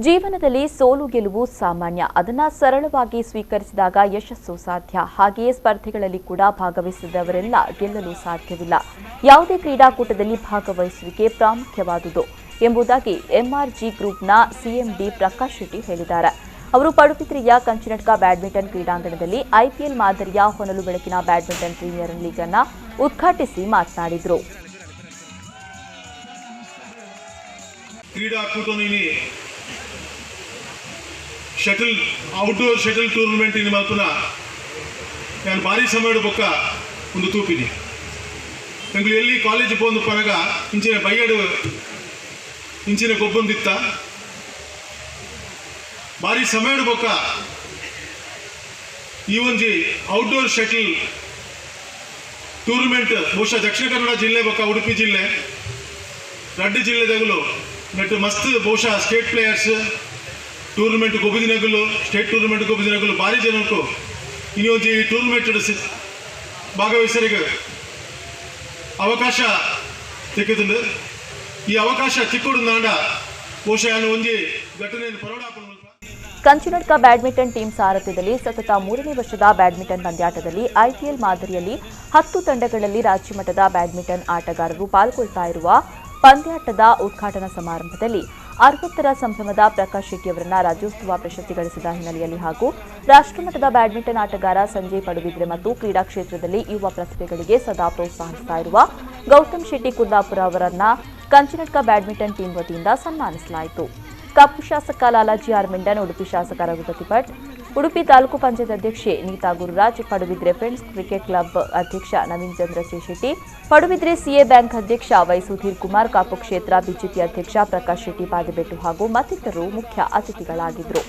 ಜೀವನದಲ್ಲಿ ಸೋಲು ಗೆಲುವು ಸಾಮಾನ್ಯ. ಅದನ್ನ ಸರಳವಾಗಿ ಸ್ವೀಕರಿಸಿದಾಗ ಯಶಸ್ಸು ಸಾಧ್ಯ. ಹಾಗೆಯೇ ಸ್ಪರ್ಧೆಗಳಲ್ಲಿ ಕೂಡ ಭಾಗವಹಿಸಿದವರೆಲ್ಲ ಗೆಲ್ಲಲು ಸಾಧ್ಯವಿಲ್ಲ. ಯಾವುದೇ ಕ್ರೀಡಾಕೂಟದಲ್ಲಿ ಭಾಗವಹಿಸುವಿಕೆ ಪ್ರಾಮುಖ್ಯವಾದುದು ಎಂಬುದಾಗಿ ಎಂಆರ್ಜಿ ಗ್ರೂಪ್ನ ಸಿಎಂಡಿ ಪ್ರಕಾಶ್ ಶೆಟ್ಟಿ ಹೇಳಿದ್ದಾರೆ. ಅವರು ಪಡುಬಿದ್ರೆಯ ಕಂಚಿನಡ್ಕ ಬ್ಯಾಡ್ಮಿಂಟನ್ ಕ್ರೀಡಾಂಗಣದಲ್ಲಿ ಐಪಿಎಲ್ ಮಾದರಿಯ ಹೊನಲು ಬೆಳಕಿನ ಬ್ಯಾಡ್ಮಿಂಟನ್ ಪ್ರೀಮಿಯರ್ ಲೀಗ್ ಅನ್ನು ಉದ್ಘಾಟಿಸಿ ಮಾತನಾಡಿದರು. షటిల్ అవుట్డోర్ షటిల్ టూర్నమెంట్ ఇని మాత్రం నేను భారీ సమయದ ಬೊಕ್ಕ ಒಂದು ತೂಪಿನಿ ಎಂಗ್ಲು ಎಲ್ಲಿ ಕಾಲೇಜ್ ಪೋಂದು ಪನಗ ಇಂಚಿನ ಬೈಯಡು ಇಂಚಿನ ಗೊಬ್ಬೊಂದಿತ್ತ ಭಾರಿ ಸಮಯದ ಬೊಕ್ಕ ಈ ಒಂಜಿ ಔಟ್ಡೋರ್ ಶಟಲ್ ಟೂರ್ನಮೆಂಟ್ ಬಹುಶಃ ದಕ್ಷಿಣ ಕನ್ನಡ ಜಿಲ್ಲೆ ಬೊಕ್ಕ ಉಡುಪಿ ಜಿಲ್ಲೆ ರಡ್ಡು ಜಿಲ್ಲೆದಾಗಲು ನೆಟ್ಟು ಮಸ್ತ್ ಬಹುಶಃ ಸ್ಟೇಟ್ ಪ್ಲೇಯರ್ಸ್ ಟೂರ್ನಮೆಂಟ್ ಗೊಬ್ಬದಿನಗಲು ಸ್ಟೇಟ್ ಟೂರ್ನಮೆಂಟ್ ಗೊಬ್ಬದಿನಗಲು ಭಾರಿ ಜನಕ್ಕೂ ಇನ್ನೊಂದು ಈ ಟೂರ್ನಮೆಂಟ್ ಭಾಗವಹಿಸರಿಗೆ ಅವಕಾಶ ಸಿಕ್ಕುತ್ತದೆ. ಈ ಅವಕಾಶ ಚಿಕ್ಕೋಡು ನಾಡ ಬಹುಶಃ ಒಂದು ಘಟನೆಯನ್ನು ಪರವಡಾಪನ ಕಂಚಿನಡ್ಕ ಬ್ಯಾಡ್ಮಿಂಟನ್ ಟೀಮ್ ಸಾರಥ್ಯದಲ್ಲಿ ಸತತ 3ನೇ ವರ್ಷದ ಬ್ಯಾಡ್ಮಿಂಟನ್ ಪಂದ್ಯಾಟದಲ್ಲಿ ಐಪಿಎಲ್ ಮಾದರಿಯಲ್ಲಿ 10 ತಂಡಗಳಲ್ಲಿ ರಾಜ್ಯಮಟ್ಟದ ಬ್ಯಾಡ್ಮಿಂಟನ್ ಆಟಗಾರರು ಪಾಲ್ಗೊಳ್ತಾ ಇರುವ ಪಂದ್ಯಾಟದ ಉದ್ಘಾಟನಾ ಸಮಾರಂಭದಲ್ಲಿ 60ರ ಸಂಭ್ರಮದ ಪ್ರಕಾಶ್ ಶೆಟ್ಟಿ ಅವರನ್ನ ರಾಜ್ಯೋತ್ಸವ ಪ್ರಶಸ್ತಿ ಗಳಿಸಿದ ಹಿನ್ನೆಲೆಯಲ್ಲಿ ಹಾಗೂ ರಾಷ್ಟ್ರಮಟ್ಟದ ಬ್ಯಾಡ್ಮಿಂಟನ್ ಆಟಗಾರ ಸಂಜಯ್ ಪಡುಬಿದ್ರೆ ಮತ್ತು ಕ್ರೀಡಾ ಕ್ಷೇತ್ರದಲ್ಲಿ ಯುವ ಪ್ರತಿಭೆಗಳಿಗೆ ಸದಾ ಪ್ರೋತ್ಸಾಹಿಸ್ತಾ ಇರುವ ಗೌತಮ್ ಶೆಟ್ಟಿ ಕುಂದಾಪುರ ಅವರನ್ನ ಕಂಚಿನಡ್ಕ ಬ್ಯಾಡ್ಮಿಂಟನ್ ಟೀಮ್ ವತಿಯಿಂದ ಸನ್ಮಾನಿಸಲಾಯಿತು. ಕಪ್ಪು ಶಾಸಕ ಲಾಲಾಜಿ ಆರ್ ಮೆಂಡನ್, ಉಡುಪಿ ಶಾಸಕ ರಘುಪತಿ ಭಟ್, ಉಡುಪಿ ತಾಲೂಕು ಪಂಚಾಯತ್ ಅಧ್ಯಕ್ಷೆ Neeta Gururaj, Padubidri friends cricket club ಅಧ್ಯಕ್ಷ ನವೀನ್ ಚಂದ್ರ ಶೆಟ್ಟಿ, ಪಡುಬಿದ್ರೆ ಸಿಎ ಬ್ಯಾಂಕ್ ಅಧ್ಯಕ್ಷ ವೈ ಸುಧೀರ್ ಕುಮಾರ್, ಕಾಪು ಕ್ಷೇತ್ರ ಬಿಜೆಪಿ ಅಧ್ಯಕ್ಷ ಪ್ರಕಾಶ್ ಶೆಟ್ಟಿ ಪಾದೆಬೆಟ್ಟು ಹಾಗೂ ಮತ್ತಿತರರು ಮುಖ್ಯ ಅತಿಥಿಗಳಾಗಿದ್ದರು.